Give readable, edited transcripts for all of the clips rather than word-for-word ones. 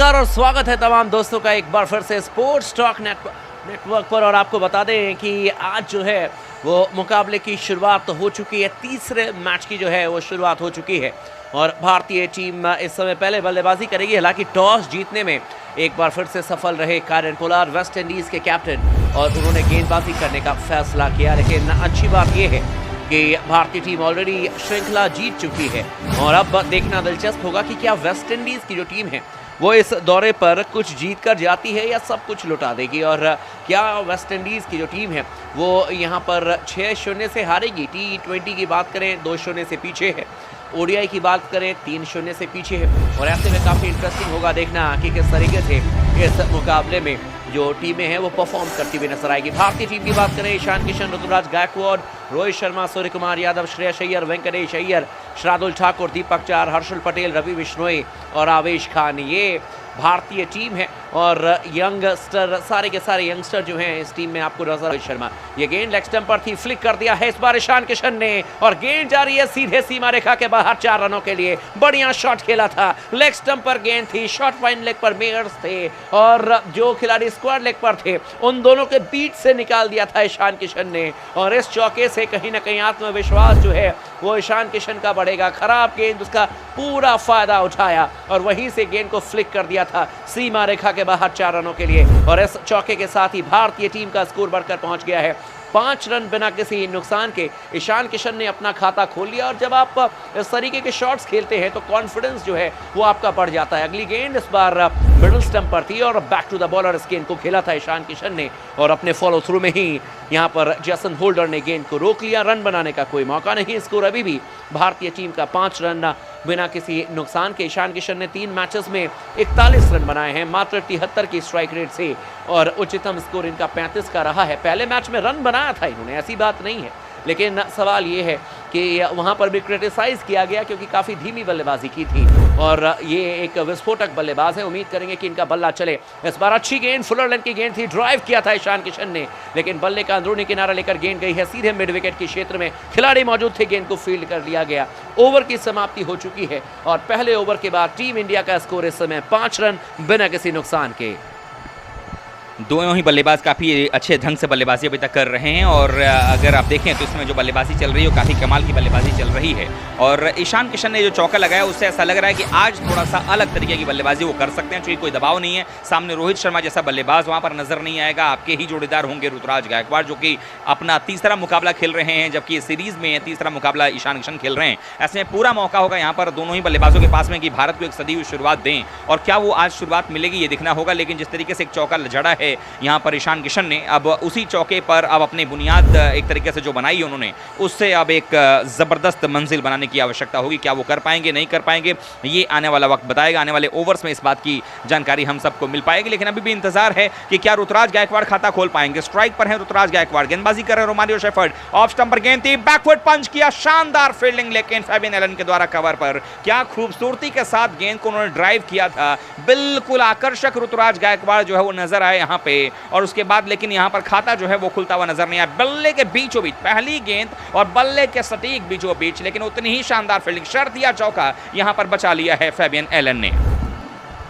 नमस्कार और स्वागत है तमाम दोस्तों का एक बार फिर से स्पोर्ट्स टॉक नेटवर्क पर। और आपको बता दें कि आज जो है वो मुकाबले की शुरुआत हो चुकी है। तीसरे मैच की जो है वो शुरुआत हो चुकी है और भारतीय टीम इस समय पहले बल्लेबाजी करेगी। हालांकि टॉस जीतने में एक बार फिर से सफल रहे कायरन पोलार्ड, वेस्ट इंडीज़ के कैप्टन, और उन्होंने गेंदबाजी करने का फैसला किया। लेकिन अच्छी बात यह है कि भारतीय टीम ऑलरेडी श्रृंखला जीत चुकी है और अब देखना दिलचस्प होगा कि क्या वेस्ट इंडीज़ की जो टीम है वो इस दौरे पर कुछ जीत कर जाती है या सब कुछ लुटा देगी, और क्या वेस्ट इंडीज़ की जो टीम है वो यहाँ पर 6-0 से हारेगी। T20 की बात करें 2-0 से पीछे है, ODI की बात करें 3-0 से पीछे है। और ऐसे में काफ़ी इंटरेस्टिंग होगा देखना कि किस तरीके से इस मुकाबले में जो टीमें हैं वो परफॉर्म करती हुई नजर आएगी। भारतीय टीम की बात करें ईशान किशन, ऋतुराज गायकवाड़, रोहित शर्मा, सूर्य कुमार यादव, श्रेयस अय्यर, वेंकटेश अय्यर, शार्दुल ठाकुर, दीपक चार, हर्षल पटेल, रवि बिश्नोई और आवेश खान, ये भारतीय टीम है। और यंगस्टर, सारे के सारे यंगस्टर जो हैं इस टीम में आपको नजर। रोहित शर्मा, ये गेंद लेग स्टंप पर थी, फ्लिक कर दिया है इस बार ईशान किशन ने और गेंद जा रही है सीधे सीमा रेखा के बाहर 4 रनों के लिए। बढ़िया शॉट खेला था, लेग स्टंप पर गेंद थी, शॉट फाइन लेग पर मेयर्स थे और जो खिलाड़ी स्क्वायर लेग पर थे उन दोनों के बीच से निकाल दिया था ईशान किशन ने। और इस चौके से कहीं ना कहीं आत्मविश्वास जो है वो ईशान किशन का बढ़ेगा। खराब गेंद उसका पूरा फायदा उठाया और वहीं से गेंद को फ्लिक कर दिया था सीमा रेखा के बाहर 4 रनों के लिए। और इस चौके के साथ ही भारतीय टीम का स्कोर बढ़कर पहुंच गया है 5 रन बिना किसी नुकसान के। ईशान किशन ने अपना खाता खोल लिया और जब आप इस तरीके के शॉट्स खेलते हैं तो कॉन्फिडेंस जो है वो आपका बढ़ जाता है। अगली गेंद इस बार मिडिल स्टंप पर थी और बैक टू द बॉलर इस गेंद को खेला था ईशान किशन ने और अपने फॉलो थ्रू में ही यहाँ पर जेसन होल्डर ने गेंद को रोक लिया। रन बनाने का कोई मौका नहीं। स्कोर अभी भी भारतीय टीम का 5 रन बिना किसी नुकसान के। ईशान किशन ने 3 मैचेस में 41 रन बनाए हैं मात्र 73 की स्ट्राइक रेट से और उच्चतम स्कोर इनका 35 का रहा है। पहले मैच में रन बनाया था इन्होंने, ऐसी बात नहीं है, लेकिन सवाल ये है कि वहाँ पर भी क्रिटिसाइज किया गया क्योंकि काफ़ी धीमी बल्लेबाजी की थी और ये एक विस्फोटक बल्लेबाज है। उम्मीद करेंगे कि इनका बल्ला चले। इस बार अच्छी गेंद, फुलर लेंथ की गेंद थी, ड्राइव किया था ईशान किशन ने, लेकिन बल्ले का अंदरूनी किनारा लेकर गेंद गई है सीधे मिड विकेट के क्षेत्र में। खिलाड़ी मौजूद थे, गेंद को फील्ड कर लिया गया। ओवर की समाप्ति हो चुकी है और पहले ओवर के बाद टीम इंडिया का स्कोर इस समय 5 रन बिना किसी नुकसान के। दोनों ही बल्लेबाज काफ़ी अच्छे ढंग से बल्लेबाजी अभी तक कर रहे हैं और अगर आप देखें तो इसमें जो बल्लेबाजी चल रही है वो काफ़ी कमाल की बल्लेबाजी चल रही है। और ईशान किशन ने जो चौका लगाया उससे ऐसा लग रहा है कि आज थोड़ा सा अलग तरीके की बल्लेबाजी वो कर सकते हैं, क्योंकि कोई दबाव नहीं है। सामने रोहित शर्मा जैसा बल्लेबाज वहाँ पर नजर नहीं आएगा। आपके ही जोड़ीदार होंगे ऋतुराज गायकवाड़, जो कि अपना तीसरा मुकाबला खेल रहे हैं, जबकि सीरीज में तीसरा मुकाबला ईशान किशन खेल रहे हैं। ऐसे में पूरा मौका होगा यहाँ पर दोनों ही बल्लेबाजों के पास में कि भारत को एक सदी हुई शुरुआत दें, और क्या वो आज शुरुआत मिलेगी ये देखना होगा। लेकिन जिस तरीके से एक चौका जड़ा है यहाँ पर ईशान किशन ने, अब उसी चौके पर अब अपनी बुनियाद एक तरीके से जो बनाई है उन्होंने, उससे अब एक ज़बरदस्त मंजिल बनाने की आवश्यकता होगी। क्या वो कर पाएंगे नहीं कर पाएंगे ये आने वाला वक्त बताएगा। आने वाले ओवर्स में इस बात की जानकारी हम सबको मिल पाएगी। लेकिन अभी भी इंतजार है कि क्या ऋतुराज गायकवाड़ खाता खोल पाएंगे। स्ट्राइक पर है ऋतुराज गायकवाड़, गेंदबाजी कर रहे हैं रोमारियो शेफर्ड, ऑफ स्टंप पर गेंद थी, बैकवर्ड पंच किया, शानदार फील्डिंग, लेकिन फैबियन एलन के द्वारा कवर पर। क्या खूबसूरती के साथ गेंद को उन्होंने ड्राइव किया था, बिल्कुल आकर्षक ऋतुराज गायकवाड़ जो है वो नजर आए यहाँ पे। और उसके बाद लेकिन यहाँ पर खाता जो है वो खुलता हुआ नजर नहीं आया। बल्ले के बीचों बीच पहली गेंद और बल्ले के सटीक बीचों बीच, लेकिन उतनी ही शानदार फील्डिंग, शर्तिया चौका यहाँ पर बचा लिया है फैबियन एलन ने।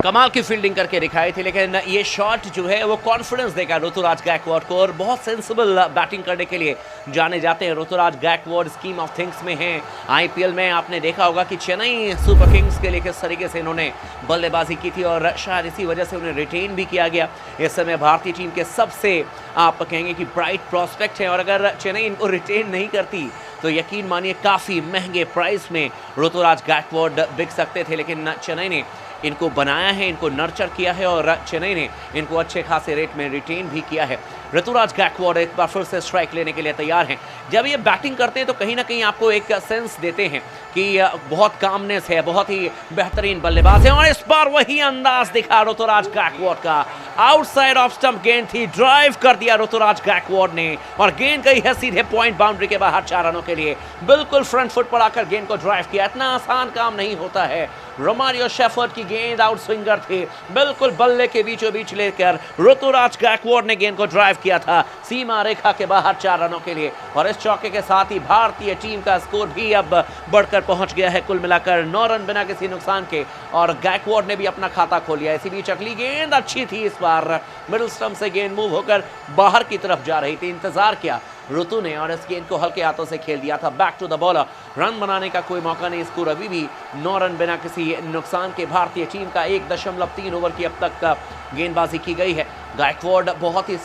कमाल की फील्डिंग करके दिखाई थी, लेकिन ये शॉट जो है वो कॉन्फिडेंस देगा ऋतुराज गायकवाड़ को और बहुत सेंसिबल बैटिंग करने के लिए जाने जाते हैं। Ruturaj Gaikwad scheme of things में हैं। आईपीएल में आपने देखा होगा कि चेन्नई सुपर किंग्स के लिए किस तरीके से इन्होंने बल्लेबाजी की थी और शायद इसी वजह से उन्हें रिटेन भी किया गया। इस समय भारतीय टीम के सबसे आप कहेंगे कि ब्राइट प्रॉस्पेक्ट हैं और अगर चेन्नई इनको रिटेन नहीं करती तो यकीन मानिए काफ़ी महंगे प्राइस में ऋतुराज गायकवाड़ बिक सकते थे। लेकिन चेन्नई ने इनको बनाया है, इनको नर्चर किया है और चेन्नई ने इनको अच्छे खासे रेट में रिटेन भी किया है। ऋतुराज गायकवाड़ एक बार फिर से स्ट्राइक लेने के लिए तैयार हैं। जब ये बैटिंग करते हैं तो कहीं ना कहीं आपको एक सेंस देते हैं कि बहुत कामनेस है, बहुत ही बेहतरीन बल्लेबाज है। और इस बार वही अंदाज दिखा ऋतुराज गायकवाड़ का, आउटसाइड ऑफ स्टंप गेंद थी, ड्राइव कर दिया ऋतुराज गायकवाड़ ने और गेंद गई है सीधे पॉइंट बाउंड्री के बाहर 4 रनों के लिए। बिल्कुल फ्रंट फुट पर आकर गेंद को ड्राइव किया, इतना आसान काम नहीं होता है। रोमारियो शेफर्ड की गेंद आउट स्विंगर थी, बिल्कुल बल्ले के बीचों बीच लेकर ऋतुराज गायकवाड़ ने गेंद को ड्राइव किया था सीमा रेखा के बाहर 4 रनों के लिए। और इस चौके के साथ ही भारतीय टीम का स्कोर भी अब बढ़कर पहुंच गया है कुल मिलाकर 9 रन बिना किसी नुकसान के, और गायकवाड ने भी अपना खाता खोल लिया। इसी बीच अगली गेंद अच्छी थी, इस बार मिडिल स्टंप से गेंद मूव होकर बाहर की तरफ जा रही थी। इंतजार किया ऋतु ने और इस गेंद को हल्के हाथों से खेल दिया था। Back to the bowler, run बनाने का कोई मौका नहीं। स्कोर अभी भी 9 रन बिना किसी नुकसान के। भारतीय टीम का 1.3 ओवर की अब तक गेंदबाजी की गई है। गायकवाड बहुत ही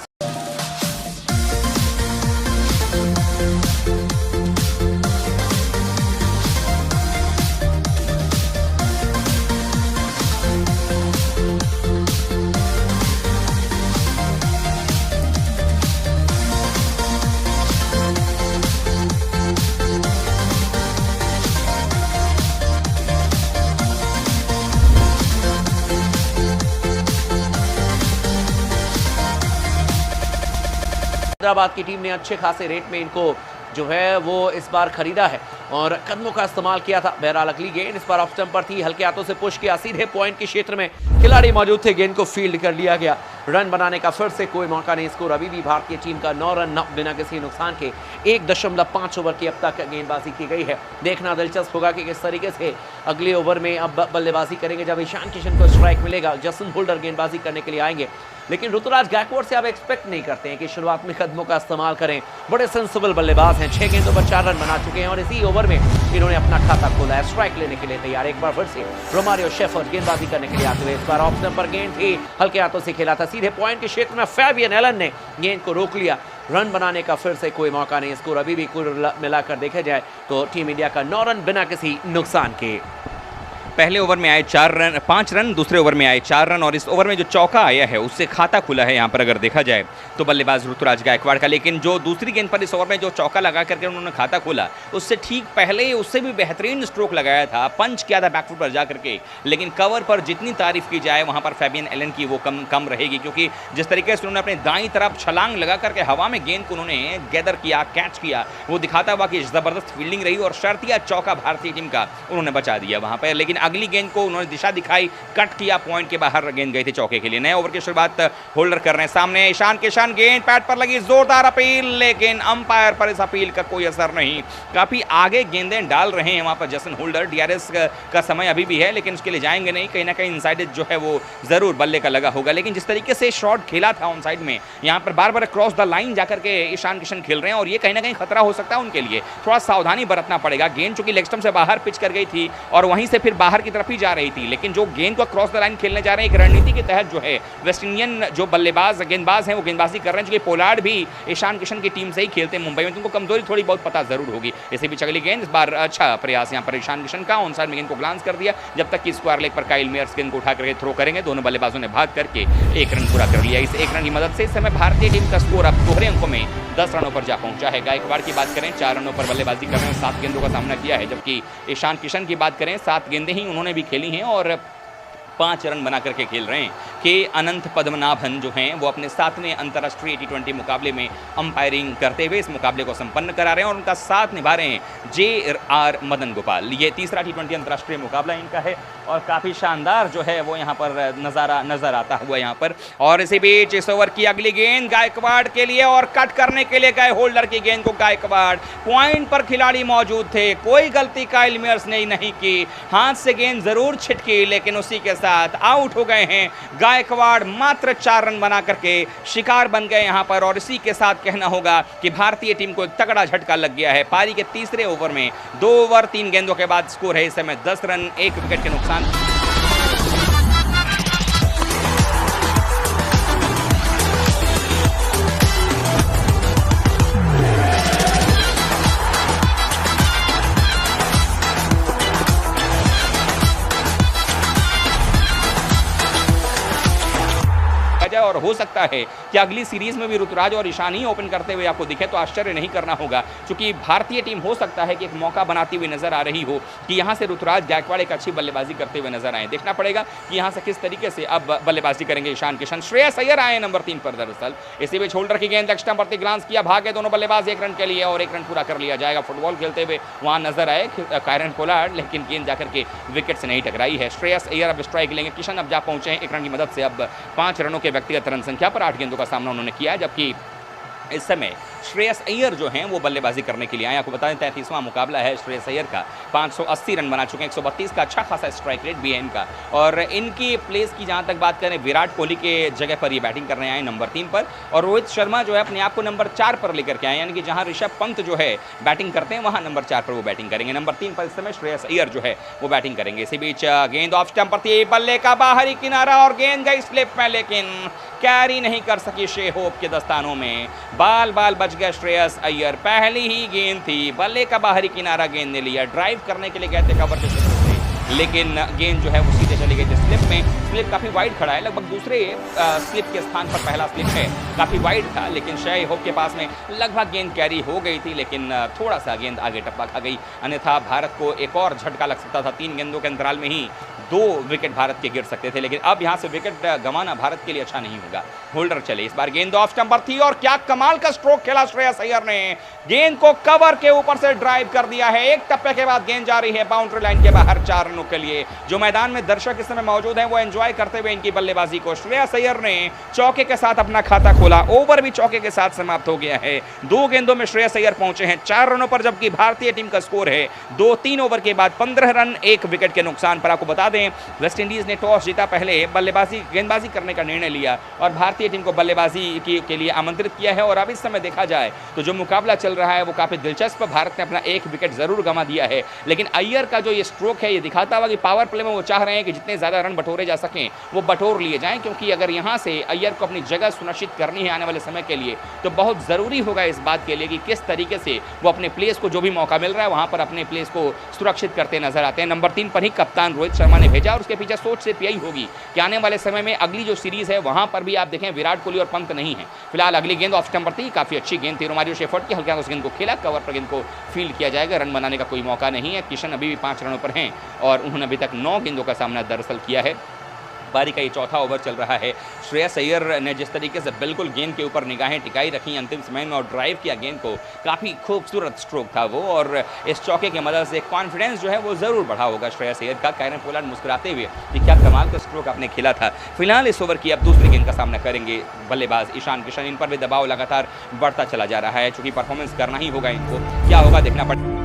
हैदराबाद की टीम ने अच्छे खासे रेट में इनको जो है वो इस बार खरीदा है और कदमों का इस्तेमाल किया था। बहरहाल अगली गेंद इस बार ऑफ स्टंप पर थी, हल्के हाथों से पुश किया, सीधे पॉइंट के क्षेत्र में खिलाड़ी मौजूद थे, गेंद को फील्ड कर लिया गया। रन बनाने का फिर से कोई मौका नहीं। स्कोर अभी भी भारतीय टीम का 9 रन बिना किसी नुकसान के। 1.5 ओवर की अब तक गेंदबाजी की गई है। देखना दिलचस्प होगा कि किस तरीके से अगले ओवर में अब बल्लेबाजी करेंगे जब ईशान किशन को स्ट्राइक मिलेगा। जसन होल्डर गेंदबाजी करने के लिए आएंगे, लेकिन ऋतुराज गायकवाड से आप एक्सपेक्ट नहीं करते हैं कि शुरुआत में कदमों का इस्तेमाल करें। बड़े सेंसिबल बल्लेबाज हैं, 6 गेंदों पर 4 रन बना चुके हैं और इसी ओवर में इन्होंने अपना खाता खोला है। स्ट्राइक लेने के लिए तैयार। एक बार फिर से रोमारियो शेफर्ड गेंदबाजी करने के लिए आते हुए। इस बार ऑफ स्टंप पर गेंद थी, हल्के हाथों से खेला था, सीधे पॉइंट के क्षेत्र में फैबियन एलन ने गेंद को रोक लिया। रन बनाने का फिर से कोई मौका नहीं। स्कोर अभी भी कुल मिलाकर देखा जाए तो टीम इंडिया का 9 रन बिना किसी नुकसान के। पहले ओवर में आए 5 रन, दूसरे ओवर में आए 4 रन और इस ओवर में जो चौका आया है उससे खाता खुला है यहाँ पर अगर देखा जाए तो बल्लेबाज ऋतुराज गायकवाड़ का। लेकिन जो दूसरी गेंद पर इस ओवर में जो चौका लगा करके उन्होंने खाता खोला उससे ठीक पहले उससे भी बेहतरीन स्ट्रोक लगाया था, पंच किया था बैकफुट पर जा करके। लेकिन कवर पर जितनी तारीफ की जाए वहाँ पर फैबियन एलन की वो कम रहेगी, क्योंकि जिस तरीके से उन्होंने अपने दाईं तरफ छलांग लगा करके हवा में गेंद को उन्होंने गैदर किया, कैच किया, वो दिखाता हुआ कि ज़बरदस्त फील्डिंग रही और शर्तिया चौका भारतीय टीम का उन्होंने बचा दिया वहाँ पर। लेकिन अगली गेंद को उन्होंने दिशा दिखाई, कट किया, पॉइंट के बाहर गेंद गई थी चौके के लिए। नए ओवर की शुरुआत होल्डर कर रहे हैं सामने ईशान किशन। गेंद पैड पर लगी, जोरदार अपील, लेकिन अंपायर पर इस अपील का कोई असर नहीं। काफी आगे गेंदें डाल रहे हैं वहां पर जसन होल्डर। डीआरएस का समय अभी भी है लेकिन उसके लिए जाएंगे नहीं, कहीं ना कहीं इनसाइड जो है वो जरूर बल्ले का लगा होगा। लेकिन जिस तरीके से शॉट खेला था ऑन साइड में, यहाँ पर बार बार क्रॉस द लाइन जाकर के ईशान किशन खेल रहे हैं और ये कहीं ना कहीं खतरा हो सकता है उनके लिए। थोड़ा सावधानी बरतना पड़ेगा। गेंद चूंकि लेग स्टंप से बाहर पिच कर गई थी और वहीं से फिर बाहर की तरफ ही जा रही थी, लेकिन जो गेंद को क्रॉस द लाइन खेलने जा रहे हैं एक रणनीति के तहत जो है वेस्ट इंडियन जो गेंदबाज हैं वो गेंदबाजी कर रहे हैं। क्योंकि पोलार्ड भी ईशान किशन की टीम से ही खेलते हैं मुंबई में, तो उनको कमजोरी थोड़ी बहुत पता जरूर होगी। इसी बीच अगली गेंद, इस बार अच्छा प्रयास यहाँ पर ईशान किशन का, ऑन साइड में गेंद को ग्लांस कर दिया, जब तक कि स्क्वायर लेग पर काइल मेयर्स गेंद को उठा करके थ्रो करेंगे। दोनों बल्लेबाजों ने भाग करके 1 रन पूरा कर लिया। इस 1 रन की मदद से इस समय भारतीय टीम का स्कोर अब दोहरे अंकों में 10 रनों पर जा पहुंचा है। गायकवाड़ की बात करें 4 रनों पर बल्लेबाजी कर रहे हैं, 7 गेंदों का सामना किया है, जबकि ईशान किशन की बात करें 7 गेंदें ही उन्होंने भी खेली हैं और 5 रन बना करके खेल रहे हैं। के अनंत पद्मनाभन जो हैं वो अपने 7वें अंतर्राष्ट्रीय T20 मुकाबले में अंपायरिंग करते हुए इस मुकाबले को संपन्न करा रहे हैं और उनका साथ निभा रहे हैं JR मदन गोपाल। ये तीसरा T20 अंतर्राष्ट्रीय मुकाबला इनका है और काफ़ी शानदार जो है वो यहाँ पर नज़र आता हुआ यहाँ पर। और इसी बीच इस ओवर की अगली गेंद गायकवाड़ के लिए और कट करने के लिए गए होल्डर की गेंद को गायकवाड़, पॉइंट पर खिलाड़ी मौजूद थे, कोई गलती काइल मेयर्स ने नहीं की, हाथ से गेंद जरूर छिटकी लेकिन उसी के साथ आउट हो गए हैं गायकवाड़। मात्र 4 रन बना करके शिकार बन गए यहां पर और इसी के साथ कहना होगा कि भारतीय टीम को एक तगड़ा झटका लग गया है। पारी के तीसरे ओवर में 2 ओवर 3 गेंदों के बाद स्कोर है इस समय 10 रन 1 विकेट के नुकसान। और हो सकता है कि अगली सीरीज में भी ऋतुराज और ईशान ही ओपन करते हुए आपको दिखे तो आश्चर्य नहीं करना होगा, क्योंकि भारतीय टीम हो सकता है कि एक मौका बनाती हुई नजर आ रही हो कि यहां से ऋतुराज गायकवाड़ एक अच्छी बल्लेबाजी करते हुए नजर आए। देखना पड़ेगा कि यहां से किस तरीके से अब बल्लेबाजी करेंगे ईशान किशन। श्रेयस अय्यर आए नंबर 3 पर दरअसल। इसी बीच होल्डर की गेंद एक्स्ट्रा पर ग्लांस किया, भागे दोनों बल्लेबाज 1 रन के लिए और 1 रन पूरा कर लिया जाएगा। फुटबॉल खेलते हुए वहां नजर आए कायरन पोलार्ड, लेकिन गेंद जाकर के विकेट से नहीं टकराई है। श्रेयस अय्यर अब स्ट्राइक लेंगे। किशन अब जा पहुंचे हैं 1 रन की मदद से। अब 5 रनों के व्यक्तिगत रन संख्या पर 8 गेंदों का सामना उन्होंने किया, जबकि इस समय श्रेयस अय्यर जो हैं वो बल्लेबाजी करने के लिए आए। आपको बता दें 33वां मुकाबला है श्रेयस अय्यर का, 580 रन बना चुके हैं, 132 का अच्छा खासा स्ट्राइक रेट भी है इनका। और इनकी प्लेस की जहाँ तक बात करें, विराट कोहली के जगह पर ये बैटिंग करने आए नंबर 3 पर, और रोहित शर्मा जो है अपने आप को नंबर 4 पर लेकर के आए, यानी कि जहाँ ऋषभ पंत जो है बैटिंग करते हैं वहाँ नंबर 4 पर वो बैटिंग करेंगे। नंबर 3 पर इस समय श्रेयस अय्यर जो है वो बैटिंग करेंगे। इसी बीच गेंद ऑफ स्टंप पर थी, बल्ले का बाहरी किनारा और गेंद गई स्लिप में, लेकिन कैरी नहीं कर सकी शे होप के दस्तानों में। बाल बच गया श्रेयस अय्यर। पहली ही गेंद थी, बल्ले का बाहरी किनारा गेंद ने लिया, ड्राइव करने के लिए कहते कवर के क्षेत्र से, लेकिन गेंद जो है वो सीधे चली गई थी स्लिप में। स्लिप काफ़ी वाइड खड़ा है, लगभग दूसरे स्लिप के स्थान पर पहला स्लिप है, काफ़ी वाइड था, लेकिन शे होप के पास में लगभग गेंद कैरी हो गई थी, लेकिन थोड़ा सा गेंद आगे टप्पा खा गई, अन्यथा भारत को एक और झटका लग सकता था। 3 गेंदों के अंतराल में ही 2 विकेट भारत के गिर सकते थे, लेकिन अब यहाँ से विकेट गंवाना भारत के लिए अच्छा नहीं होगा। होल्डर चले, इस बार गेंद ऑफ स्टंप पर थी और क्या कमाल का स्ट्रोक खेला श्रेयस अय्यर ने, गेंद को कवर के ऊपर से ड्राइव कर दिया है। एक टप्पे के बाद गेंद जा रही है बाउंड्री लाइन के बाहर 4 रनों के लिए। जो मैदान में दर्शक इस समय मौजूद हैं वो एंजॉय करते हुए इनकी बल्लेबाजी को। श्रेयस अय्यर ने चौके के साथ अपना खाता खोला, ओवर भी चौके के साथ समाप्त हो गया है। 2 गेंदों में श्रेयस अय्यर पहुंचे हैं 4 रनों पर, जबकि भारतीय टीम का स्कोर है 2-3 ओवर के बाद 15 रन 1 विकेट के नुकसान पर। आपको बता दें वेस्ट इंडीज ने टॉस जीता, पहले गेंदबाजी करने का निर्णय लिया और भारतीय टीम को बल्लेबाजी के लिए आमंत्रित किया है। और अब इस समय देखा जाए तो जो मुकाबला चल रहा है वो काफी दिलचस्प। भारत ने अपना 1 विकेट जरूर गंवा दिया है, लेकिन अय्यर का जो ये स्ट्रोक है ये दिखाता हुआ कि पावर प्ले में वो चाह रहे हैं कि जितने ज्यादा रन बटोरे जा सकें वो बटोर लिए जाएं, क्योंकि अगर यहां से अय्यर को अपनी जगह सुनिश्चित करनी है आने वाले समय के लिए तो बहुत जरूरी होगा इस बात के लिए कि किस तरीके से वो अपने प्लेस को, जो भी मौका मिल रहा है वहां पर अपने प्लेस को सुरक्षित करते नजर आते हैं। नंबर 3 पर ही कप्तान रोहित शर्मा ने भेजा और उसके पीछे सोच सिर्फ यही होगी कि आने वाले समय में अगली जो सीरीज है वहां पर भी आप देखें विराट कोहली और पंत नहीं है। फिलहाल अगली गेंद ऑफ स्टंप पर थी, काफी अच्छी गेंद थी, रोमारियो शेफर्ड की, हल्का उस गेंद को खेला, कवर पर गेंद को फील्ड किया जाएगा, रन बनाने का कोई मौका नहीं है। किशन अभी भी 5 रनों पर हैं और उन्होंने अभी तक 9 गेंदों का सामना दरअसल किया है। पारी का ये चौथा ओवर चल रहा है। श्रेयस अय्यर ने जिस तरीके से बिल्कुल गेंद के ऊपर निगाहें टिकाई रखी अंतिम समय में और ड्राइव किया गेंद को, काफ़ी खूबसूरत स्ट्रोक था वो, और इस चौके की मदद से कॉन्फिडेंस जो है वो ज़रूर बढ़ा होगा श्रेयस अय्यर का। कैरन पोलार्ड मुस्कुराते हुए कि क्या कमाल का स्ट्रोक आपने खेला था। फिलहाल इस ओवर की अब दूसरी गेंद का सामना करेंगे बल्लेबाज ईशान किशन। इन पर भी दबाव लगातार बढ़ता चला जा रहा है, चूंकि परफॉर्मेंस करना ही होगा इनको, क्या होगा देखना पड़ेगा।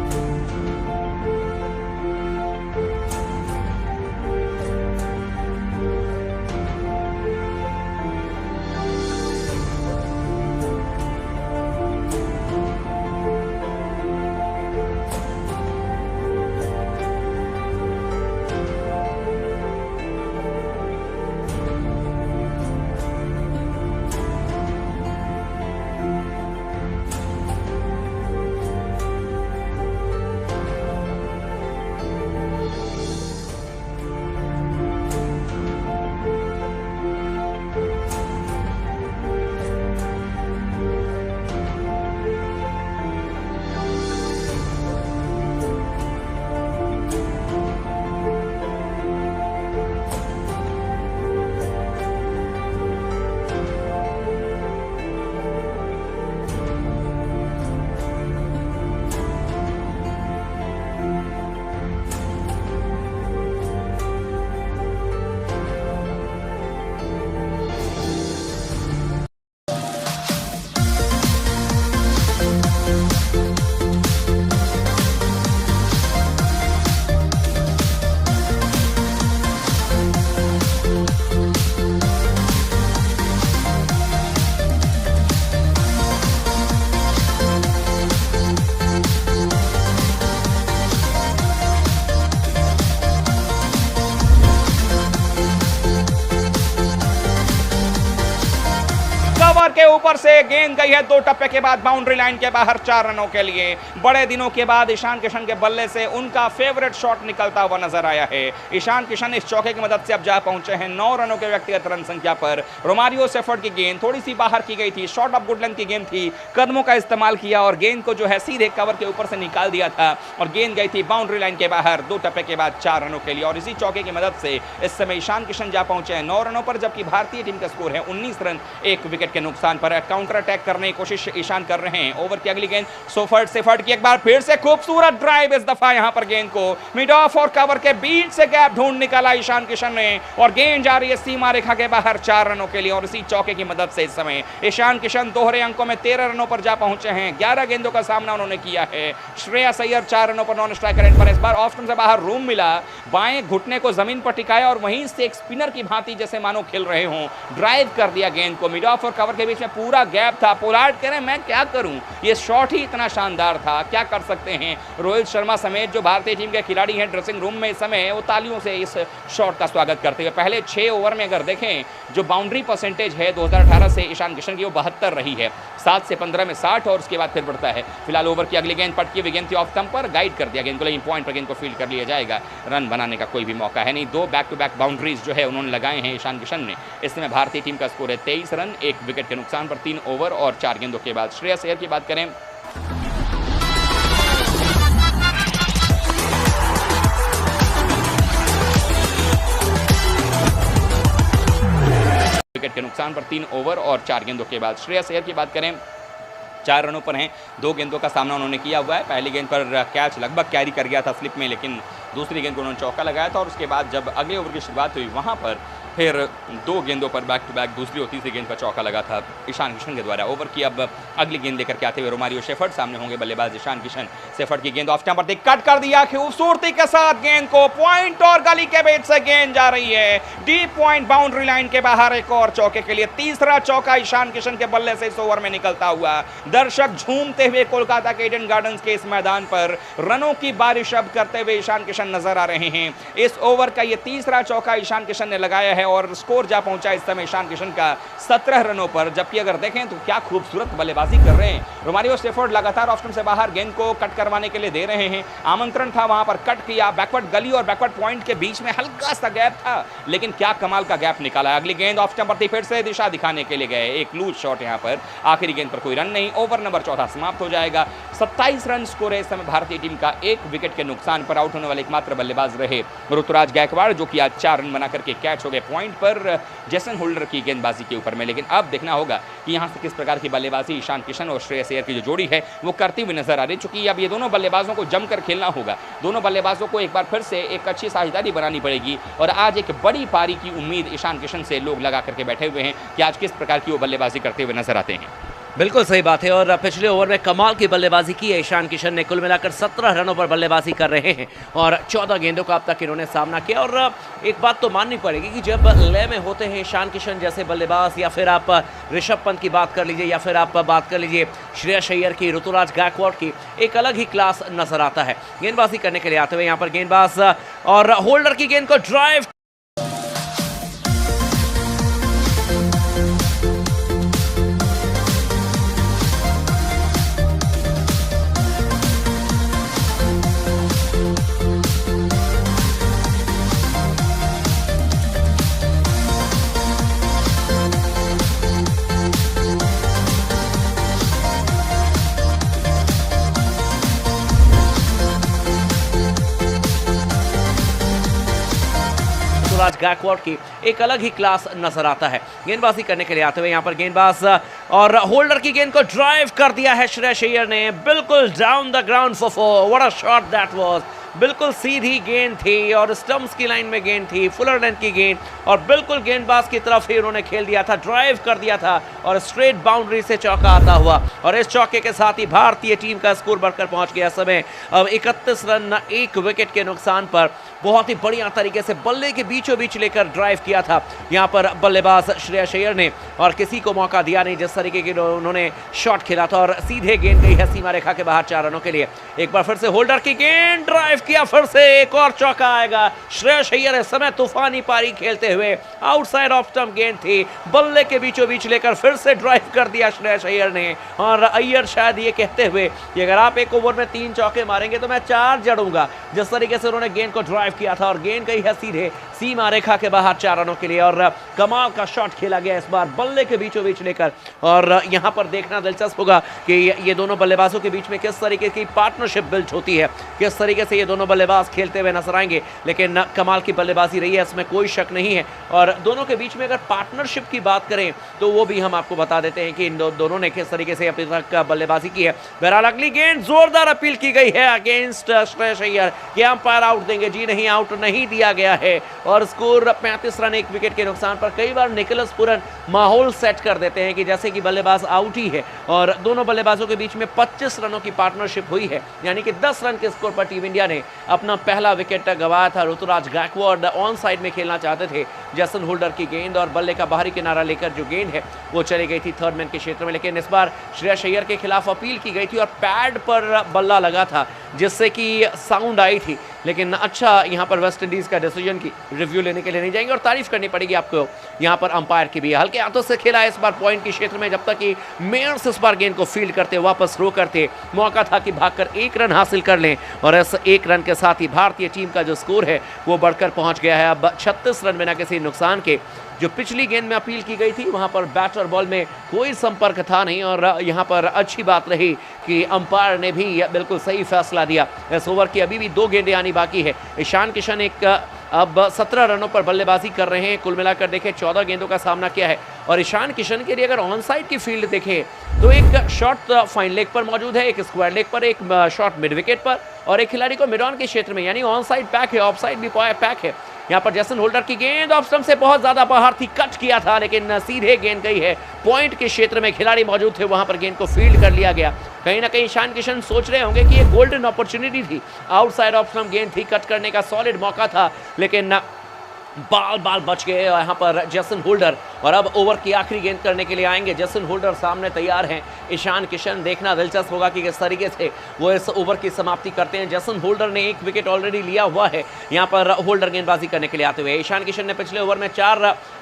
कवर के ऊपर से गेंद गई है 2 टप्पे के बाद बाउंड्री लाइन के बाहर 4 रनों के लिए। बड़े दिनों के बाद ईशान किशन के बल्ले से उनका फेवरेट शॉट निकलता हुआ नजर आया है। ईशान किशन इस चौके की मदद से अब जा पहुंचे हैं 9 रनों के व्यक्तिगत रन संख्या पर। रोमारियो शेफर्ड की गेंद थोड़ी सी बाहर की गई थी, शॉट ऑफ गुड लेंथ की गेंद थी, कदमों का इस्तेमाल किया और गेंद को जो है सीधे कवर के ऊपर से निकाल दिया था और गेंद गई थी बाउंड्री लाइन के बाहर 2 टप्पे के बाद 4 रनों के लिए। और इसी चौके की मदद से इस समय ईशान किशन जा पहुंचे हैं 9 रनों पर, जबकि भारतीय टीम का स्कोर है 19 रन 1 विकेट के नुकसान मैदान पर काउंटर अटैक करने की कोशिश ईशान कर रहे हैं। ओवर की अगली गेंद सेफर्ट की एक बार फिर से खूबसूरत ड्राइव, इस दफा यहां पर गेंद को मिड ऑफ और कवर के बीच से गैप ढूंढ निकाला ईशान किशन ने और गेंद जा रही है सीमा रेखा के बाहर 4 रनों के लिए। और इसी चौके की मदद से इस समय ईशान किशन दोहरे अंकों में 13 रनों पर जा पहुंचे हैं। 11 गेंदों का सामना उन्होंने किया है। श्रेयस अय्यर 4 रनों पर नॉन स्ट्राइकर एंड पर। इस बार ऑफ स्टंप से बाहर रूम मिला, बाएं घुटने को जमीन पर टिकाया और वहीं से एक स्पिनर की भांति जैसे मानो खेल रहे हों ड्राइव कर दिया गेंद को। मिड ऑफ और कवर के बीच में पूरा गैप था। पोलार्ड कह रहे हैं मैं क्या करूं, ये शॉट ही इतना शानदार था, क्या कर सकते हैं। रोहित शर्मा समेत जो भारतीय टीम के खिलाड़ी हैं ड्रेसिंग रूम में इस समय वो तालियों से इस शॉट का स्वागत करते हुए। पहले 6 ओवर में अगर देखें जो बाउंड्री परसेंटेज है 2018 से ईशान किशन की वो 72 रही है। 7 से 15 में 60 और उसके बाद फिर बढ़ता है। फिलहाल ओवर की अगली गेंद पटकी हुई गेंद थी ऑफ स्टंप पर, गाइड कर दिया गेंद को, लेकिन पॉइंट पर गेंद को फील्ड कर लिया जाएगा। रन बनाने का कोई भी मौका है नहीं। 2 बैक टू बैक बाउंड्रीज जो है उन्होंने लगाए हैं ईशान किशन ने। इस समय भारतीय टीम का स्कोर है 23 रन 1 विकेट के नुकसान पर 3 ओवर और 4 गेंदों के बाद। श्रेयस अय्यर की बात करें विकेट के नुकसान पर 3 ओवर और 4 गेंदों के बाद। श्रेयस अय्यर की बात करें 4 रनों पर हैं। 2 गेंदों का सामना उन्होंने किया हुआ है। पहली गेंद पर कैच लगभग कैरी कर गया था स्लिप में, लेकिन दूसरी गेंद को उन्होंने चौका लगाया था और उसके बाद जब अगले ओवर की शुरुआत हुई वहां पर फिर 2 गेंदों पर बैक टू बैक दूसरी और तीसरी गेंद पर चौका लगा था ईशान किशन के द्वारा। ओवर की अब अगली गेंद लेकर के आते हुए रोमारियो शेफर्ड सामने होंगे बल्लेबाज ईशान किशन। शेफर्ड की गेंद ऑफ स्टंप पर कट कर दिया खूबसूरती के साथ गेंद को, पॉइंट और गली के बीच से गेंद जा रही है डीप पॉइंट बाउंड्री लाइन के बाहर। एक और चौके के लिए तीसरा चौका ईशान किशन के बल्ले से इस ओवर में निकलता हुआ। दर्शक झूमते हुए कोलकाता के ईडन गार्डन्स के इस मैदान पर रनों की बारिश अब करते हुए ईशान किशन नजर आ रहे हैं। इस ओवर का ये तीसरा चौका ईशान किशन ने लगाया है और स्कोर जा पहुंचा इस समय ईशान किशन का 17 रनों पर। जबकि अगर देखें तो क्या खूबसूरत बल्लेबाजी कर रहे हैं रोमारियो शेफर्ड। लगातार ऑफ स्टंप से बाहर गेंद को कट करवाने के लिए दे रहे हैं। आमंत्रण था वहां पर, कट किया, बैकवर्ड गली और बैकवर्ड पॉइंट के बीच में हल्का सा गैप था, लेकिन क्या कमाल का गैप निकाला। अगली गेंद ऑफ स्टंप पर फिर से दिशा दिखाने के लिए गए, एक लूज शॉट यहां पर। आखिरी गेंद पर कोई रन नहीं। ओवर नंबर 14 समाप्त हो जाएगा। 27 रन स्कोर है इस समय भारतीय टीम का। 1 विकेट के नुकसान पर आउट होने वाले एकमात्र बल्लेबाज रहे ऋतुराज गायकवाड़, जो कि आज 4 रन बनाकर के कैच हो गए पॉइंट पर जेसन होल्डर की गेंदबाजी के ऊपर में। लेकिन अब देखना होगा कि यहां से किस प्रकार की बल्लेबाजी ईशान किशन और श्रेयस अय्यर की जो जोड़ी है वो करती हुई नजर आ रही है। चूंकि अब ये दोनों बल्लेबाजों को जमकर खेलना होगा, दोनों बल्लेबाजों को एक बार फिर से एक अच्छी साझेदारी बनानी पड़ेगी और आज एक बड़ी पारी की उम्मीद ईशान किशन से लोग लगा करके बैठे हुए हैं कि आज किस प्रकार की वो बल्लेबाजी करते हुए नजर आते हैं। बिल्कुल सही बात है। और पिछले ओवर में कमाल की बल्लेबाजी की है ईशान किशन ने। कुल मिलाकर 17 रनों पर बल्लेबाजी कर रहे हैं और 14 गेंदों का अब तक इन्होंने सामना किया। और एक बात तो माननी पड़ेगी कि जब लय में होते हैं ईशान किशन जैसे बल्लेबाज, या फिर आप ऋषभ पंत की बात कर लीजिए, या फिर आप बात कर लीजिए श्रेयस अय्यर की, ऋतुराज गायकवाड़ की, एक अलग ही क्लास नजर आता है गेंदबाजी करने के लिए आते हुए। यहाँ पर गेंदबाज और होल्डर की गेंद को ड्राइव ऋतुराज गायकवाड़ की एक अलग ही क्लास नजर आता है गेंदबाजी करने के लिए आते हुए। यहाँ पर गेंदबाज और होल्डर की गेंद को ड्राइव कर दिया है श्रेयस अय्यर ने, बिल्कुल down the ground for 4। What a shot that was. बिल्कुल सीधी गेंद थी और स्टंप्स की लाइन में गेंद थी, फुलर लेंथ की गेंद, और बिल्कुल गेंदबाज की तरफ ही उन्होंने खेल दिया था, ड्राइव कर दिया था और स्ट्रेट बाउंड्री से चौका आता हुआ। और इस चौके के साथ ही भारतीय टीम का स्कोर बढ़कर पहुंच गया समय अब 31 रन 1 विकेट के नुकसान पर। बहुत ही बढ़िया तरीके से बल्ले के बीचों बीच लेकर ड्राइव किया था यहाँ पर बल्लेबाज श्रेयस अय्यर ने, और किसी को मौका दिया नहीं जिस तरीके के उन्होंने शॉट खेला था। और सीधे गेंद गई है सीमा रेखा के बाहर 4 रनों के लिए। एक बार फिर से होल्डर की गेंद, ड्राइव किया, फिर से एक और चौका आएगा। श्रेयस अय्यर इस समय तूफानी पारी खेलते हुए, आउटसाइड ऑफ स्टंप गेंद थी, बल्ले के बीचों बीच लेकर फिर से ड्राइव कर दिया श्रेयस अय्यर ने। और अय्यर शायद ये कहते हुए कि अगर आप एक ओवर में 3 चौके मारेंगे तो मैं 4 जड़ूंगा, जिस तरीके से उन्होंने गेंद को ड्राइव ड्राइव किया था और गेंद गई है सीधे सीमा रेखा के बाहर 4 रनों के लिए। और कमाल का शॉट खेला गया इस बार बल्ले के बीचों बीच लेकर। और यहां पर देखना दिलचस्प होगा कि ये दोनों बल्लेबाजों के बीच में किस तरीके की पार्टनरशिप बिल्ड होती है, किस तरीके से ये दोनों बल्लेबाज खेलते हुए नजर आएंगे। लेकिन कमाल की बल्लेबाजी रही है, इसमें कोई शक नहीं है। और दोनों के बीच में अगर पार्टनरशिप की बात करें तो वो भी हम आपको बता देते हैं कि इन दोनों ने किस तरीके से अभी तक बल्लेबाजी की है। बहरहाल अगली गेंद जोरदार अपील की गई है अगेंस्ट श्रेयस अय्यर कि अंपायर आउट देंगे। जी नहीं, आउट नहीं दिया गया है और स्कोर 35 रन 1 विकेट के नुकसान पर। कई बार निकोलस पूरन माहौल सेट कर देते हैं कि जैसे कि बल्लेबाज आउट ही है और दोनों बल्लेबाजों के बीच में 25 रनों की पार्टनरशिप हुई है, यानी कि 10 रन के स्कोर पर टीम इंडिया ने अपना पहला विकेट गंवाया था। ऋतुराज गायकवाड ऑन साइड में खेलना चाहते थे, जेसन होल्डर की गेंद और बल्ले का बाहरी किनारा लेकर जो गेंद है वो चली गई थी थर्ड मैन के क्षेत्र में। लेकिन इस बार श्रेयस अय्यर के खिलाफ अपील की गई थी और पैड पर बल्ला लगा था जिससे कि साउंड आई थी। लेकिन अच्छा, यहाँ पर वेस्ट इंडीज का डिसीजन की रिव्यू लेने के लिए नहीं जाएंगे और तारीफ करनी पड़ेगी आपको यहाँ पर अंपायर की भी। हल्के हाथों से खेला इस बार पॉइंट के क्षेत्र में, जब तक कि मेयर्स इस बार गेंद को फील्ड करते वापस रो करते। मौका था कि भागकर 1 रन हासिल कर लें और इस 1 रन के साथ ही भारतीय टीम का जो स्कोर है वो बढ़कर पहुंच गया है अब 36 रन बिना किसी नुकसान के। जो पिछली गेंद में अपील की गई थी वहां पर बैट और बॉल में कोई संपर्क था नहीं और यहां पर अच्छी बात रही कि अंपायर ने भी बिल्कुल सही फैसला दिया। इस ओवर की अभी भी 2 गेंदें आनी बाकी है। ईशान किशन अब 17 रनों पर बल्लेबाजी कर रहे हैं। कुल मिलाकर देखें 14 गेंदों का सामना किया है और ईशान किशन के लिए अगर ऑन साइड की फील्ड देखें तो एक शॉट फाइन लेग पर मौजूद है, एक स्क्वायर लेग पर, एक शॉट मिड विकेट पर और एक खिलाड़ी को मिड ऑन के क्षेत्र में, यानी ऑन साइड पैक है, ऑफ साइड भी पैक है। यहाँ पर जेसन होल्डर की गेंद ऑफ स्टंप से बहुत ज्यादा बाहर थी, कट किया था लेकिन सीधे गेंद गई है पॉइंट के क्षेत्र में। खिलाड़ी मौजूद थे, वहां पर गेंद को फील्ड कर लिया गया। कहीं ना कहीं ईशान किशन सोच रहे होंगे कि ये गोल्डन अपॉर्चुनिटी थी, आउटसाइड ऑफ स्टंप गेंद थी, कट करने का सॉलिड मौका था, लेकिन बाल बच गए यहाँ पर जेसन होल्डर। और अब ओवर की आखिरी गेंद करने के लिए आएंगे। जेसन होल्डर सामने तैयार हैं, ईशान किशन। देखना दिलचस्प होगा कि किस तरीके से वो इस ओवर की समाप्ति करते हैं। जेसन होल्डर ने 1 विकेट ऑलरेडी लिया हुआ है यहाँ पर होल्डर गेंदबाजी करने के लिए आते हुए। ईशान किशन ने पिछले ओवर में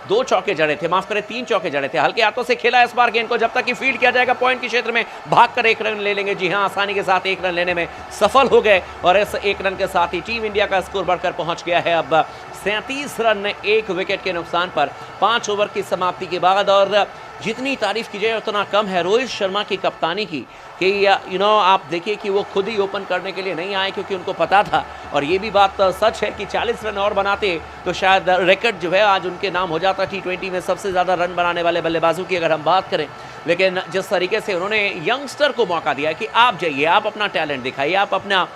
2 चौके जड़े थे, माफ करें 3 चौके जड़े थे। हल्के हाथों से खेला इस बार गेंद को, जब तक कि फील्ड किया जाएगा पॉइंट के क्षेत्र में भागकर 1 रन ले लेंगे। जी हाँ, आसानी के साथ 1 रन लेने में सफल हो गए और इस 1 रन के साथ ही टीम इंडिया का स्कोर बढ़कर पहुंच गया है अब 37 रन 1 विकेट के नुकसान पर 5 ओवर की समाप्ति के बाद। और जितनी तारीफ की जाए उतना कम है रोहित शर्मा की कप्तानी की कि आप देखिए कि वो खुद ही ओपन करने के लिए नहीं आए क्योंकि उनको पता था, और ये भी बात सच है कि 40 रन और बनाते तो शायद रिकॉर्ड जो है आज उनके नाम हो जाता T20 में सबसे ज़्यादा रन बनाने वाले बल्लेबाजों की अगर हम बात करें। लेकिन जिस तरीके से उन्होंने यंगस्टर को मौका दिया कि आप जाइए, आप अपना टैलेंट दिखाइए, आप अपना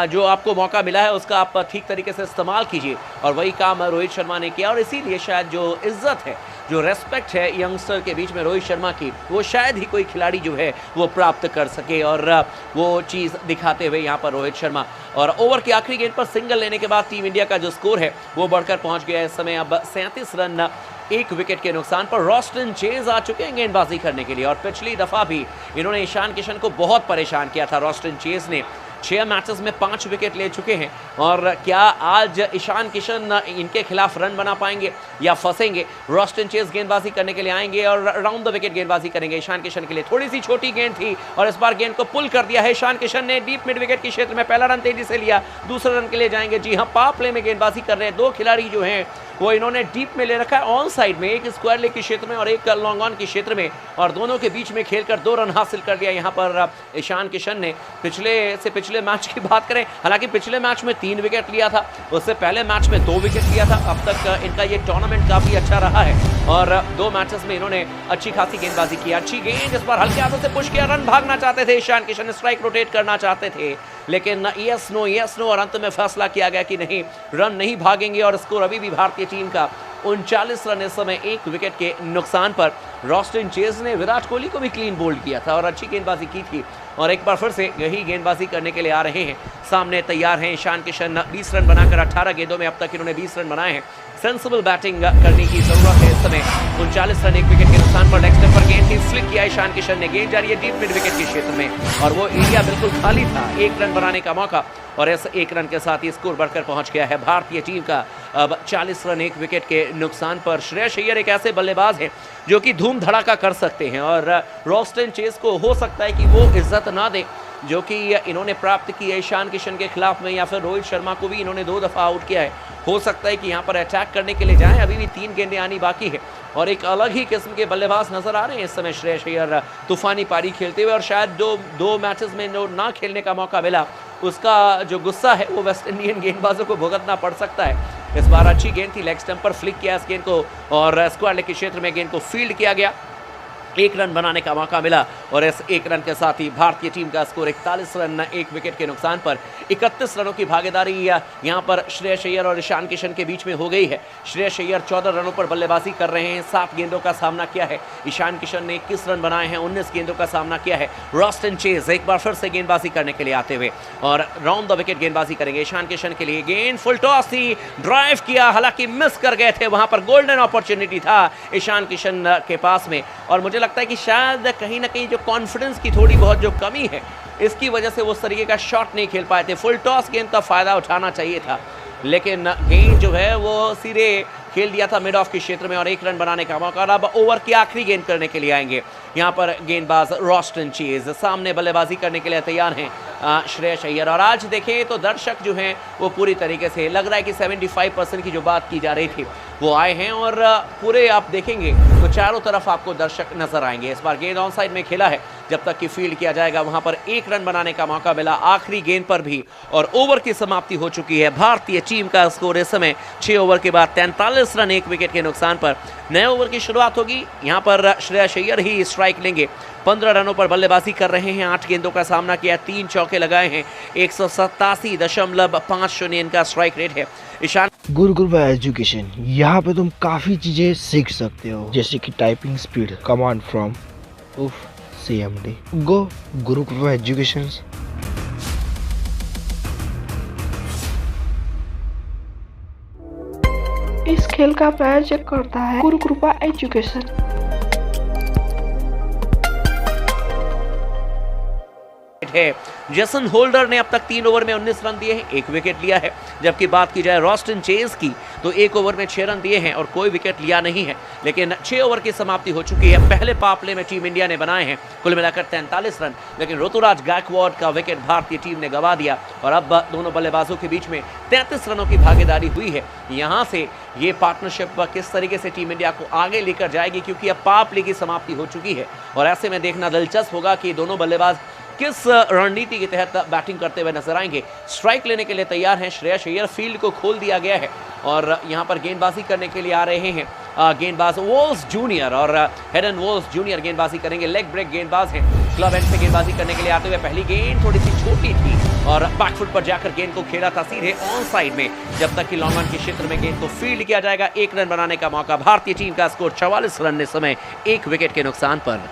जो आपको मौका मिला है उसका आप ठीक तरीके से इस्तेमाल कीजिए, और वही काम रोहित शर्मा ने किया। और इसीलिए शायद जो इज्जत है, जो रेस्पेक्ट है यंगस्टर के बीच में रोहित शर्मा की, वो शायद ही कोई खिलाड़ी जो है वो प्राप्त कर सके, और वो चीज़ दिखाते हुए यहाँ पर रोहित शर्मा। और ओवर की आखिरी गेंद पर सिंगल लेने के बाद टीम इंडिया का जो स्कोर है वो बढ़कर पहुँच गया है इस समय अब 37 रन 1 विकेट के नुकसान पर। रॉस्टन चेज आ चुके हैं गेंदबाजी करने के लिए, और पिछली दफ़ा भी इन्होंने ईशान किशन को बहुत परेशान किया था। रॉस्टन चेज ने 6 मैचेस में 5 विकेट ले चुके हैं, और क्या आज ईशान किशन इनके खिलाफ रन बना पाएंगे या फंसेंगे? रॉस्टन चेज गेंदबाजी करने के लिए आएंगे और राउंड द विकेट गेंदबाजी करेंगे ईशान किशन के लिए। थोड़ी सी छोटी गेंद थी और इस बार गेंद को पुल कर दिया है ईशान किशन ने डीप मिड विकेट के क्षेत्र में। पहला रन तेजी से लिया, दूसरे रन के लिए जाएंगे। जी हाँ, पावर प्ले में गेंदबाजी कर रहे हैं 2 खिलाड़ी जो हैं वो इन्होंने डीप में ले रखा है, ऑन साइड में, एक स्क्वायर लेग के क्षेत्र में और एक लॉन्ग ऑन के क्षेत्र में, और दोनों के बीच में खेलकर 2 रन हासिल कर दिया यहाँ पर ईशान किशन ने। पिछले मैच की बात करें, हालांकि पिछले मैच में 3 विकेट लिया था, उससे पहले मैच में 2 विकेट लिया था। अब तक इनका ये टूर्नामेंट काफी अच्छा रहा है और 2 मैचेस में इन्होंने अच्छी खासी गेंदबाजी की। अच्छी गेंद इस बार हल्के हाथों से पुश किया, रन भागना चाहते थे ईशान किशन, स्ट्राइक रोटेट करना चाहते थे, लेकिन यस नो और अंत में फैसला किया गया कि नहीं, रन नहीं भागेंगे। और स्कोर अभी भी भारतीय टीम का 39 रन इस समय 1 विकेट के नुकसान पर। रॉस्टन चेज ने विराट कोहली को भी क्लीन बोल्ड किया था और अच्छी गेंदबाजी की थी, और एक बार फिर से यही गेंदबाजी करने के लिए आ रहे हैं। सामने तैयार हैं ईशान किशन, 20 रन बनाकर 18 गेंदों में अब तक इन्होंने 20 रन बनाए हैं। सेंसिबल बैटिंग करने की जरूरत है इस समय। 39 रन 1 विकेट के नुकसान पर। नेक्स्ट पर गेंद थी, फ्लिक किया ईशान किशन ने, गेंद जा रही है डीप मिड विकेट के क्षेत्र में और वो एरिया बिल्कुल खाली था, 1 रन बनाने का मौका, और इस 1 रन के साथ ही स्कोर बढ़कर पहुंच गया है भारतीय टीम का अब 40 रन 1 विकेट के नुकसान पर। श्रेयस अय्यर एक ऐसे बल्लेबाज हैं जो कि धूम धड़ाका कर सकते हैं, और रॉस्टन चेज को हो सकता है कि वो इज्जत ना दे, जो कि इन्होंने प्राप्त की है ईशान किशन के खिलाफ में, या फिर रोहित शर्मा को भी इन्होंने 2 दफ़ा आउट किया है। हो सकता है कि यहाँ पर अटैक करने के लिए जाएं, अभी भी 3 गेंदें आनी बाकी है और एक अलग ही किस्म के बल्लेबाज नजर आ रहे हैं इस समय श्रेयस अय्यर तूफानी पारी खेलते हुए। और शायद दो मैचेस में जो ना खेलने का मौका मिला उसका जो गुस्सा है वो वेस्ट इंडियन गेंदबाजों को भुगतना पड़ सकता है। इस बार अच्छी गेंद थी, लेग स्टंप पर फ्लिक किया इस गेंद को और स्क्वायर लेग के क्षेत्र में गेंद को फील्ड किया गया। 1 रन बनाने का मौका मिला और इस 1 रन के साथ ही भारतीय टीम का स्कोर 41 रन 1 विकेट के नुकसान पर 31 रनों की भागीदारी यहां पर श्रेयस अय्यर और ईशान किशन के बीच में हो गई है। श्रेयस अय्यर 14 रनों पर बल्लेबाजी कर रहे हैं, 7 गेंदों का सामना किया है। ईशान किशन ने 21 रन बनाए हैं, 19 गेंदों का सामना किया है। रॉस्टन चेज एक बार फिर से गेंदबाजी करने के लिए आते हुए और राउंड द विकेट गेंदबाजी करेंगे ईशान किशन के लिए। गेंद फुल टॉस थी, ड्राइव किया, हालांकि मिस कर गए थे, वहां पर गोल्डन अपॉर्चुनिटी था ईशान किशन के पास में। और मुझे लगता है कि शायद कहीं ना कहीं जो कॉन्फिडेंस की थोड़ी बहुत जो कमी है इसकी वजह से वो उस तरीके का शॉट नहीं खेल पाए थे। फुल टॉस गेंद का फायदा उठाना चाहिए था, लेकिन गेंद जो है वो सीधे खेल दिया था मिड ऑफ के क्षेत्र में और 1 रन बनाने का मौका। अब ओवर की आखिरी गेंद करने के लिए आएंगे यहाँ पर गेंदबाज रॉस्टन चेज, सामने बल्लेबाजी करने के लिए तैयार हैं श्रेयस अय्यर। और आज देखें तो दर्शक जो हैं वो पूरी तरीके से लग रहा है कि 75% की जो बात की जा रही थी वो आए हैं और पूरे आप देखेंगे तो चारों तरफ आपको दर्शक नजर आएंगे। इस बार गेंद ऑन साइड में खेला है, जब तक कि फील्ड किया जाएगा वहां पर 1 रन बनाने का मौका मिला आखिरी गेंद पर भी और ओवर की समाप्ति हो चुकी है। भारतीय टीम का स्कोर इस समय 6 ओवर के बाद 43 रन 1 विकेट के नुकसान पर। नए ओवर की शुरुआत होगी, यहाँ पर श्रेयस अय्यर ही स्ट्राइक लेंगे। 15 रनों पर बल्लेबाजी कर रहे हैं, 8 गेंदों का सामना किया, 3 चौके लगाए हैं, 187.50 इनका स्ट्राइक रेट है। ईशान गुरुकुल एजुकेशन, यहाँ पे तुम काफी चीजें सीख सकते हो, जैसे कि typing speed, command from CMD। Go Gurukul education. इस खेल का प्रायोजक करता है गुरुकृपा एजुकेशन। है जेसन होल्डर ने अब तक 3 ओवर में 19 रन दिए हैं, 1 विकेट लिया है। जबकि बात की जाए रॉस्टन चेज की तो 1 ओवर में 6 रन दिए हैं और कोई विकेट लिया नहीं है। लेकिन 6 ओवर की समाप्ति हो चुकी है। पहले पावर प्ले में टीम इंडिया ने बनाए हैं कुल मिलाकर 43 रन, लेकिन ऋतुराज गायकवाड का विकेट भारतीय टीम ने गंवा दिया और अब दोनों बल्लेबाजों के बीच में 33 रनों की भागीदारी हुई है। यहाँ से ये पार्टनरशिप किस तरीके से टीम इंडिया को आगे लेकर जाएगी, क्योंकि अब पावर प्ले की समाप्ति हो चुकी है और ऐसे में देखना दिलचस्प होगा कि दोनों बल्लेबाज किस रणनीति के तहत बैटिंग करते हुए नजर आएंगे। स्ट्राइक लेने के लिए तैयार हैं श्रेयस अय्यर, फील्ड को खोल दिया गया है और यहां पर गेंदबाजी करने के लिए आ रहे हैं गेंदबाज वॉल्स जूनियर और हेडन वॉल्स जूनियर गेंदबाजी करेंगे। लेग ब्रेक गेंदबाज हैं, क्लब एंड से गेंदबाजी करने के लिए आते हुए पहली गेंद थोड़ी सी छोटी थी और बैकफुट पर जाकर गेंद को खेला था सीधे ऑन साइड में, जब तक कि लॉन्ग ऑन के क्षेत्र में गेंद को फील्ड किया जाएगा। 1 रन बनाने का मौका, भारतीय टीम का स्कोर 44 रन इस समय 1 विकेट के नुकसान पर।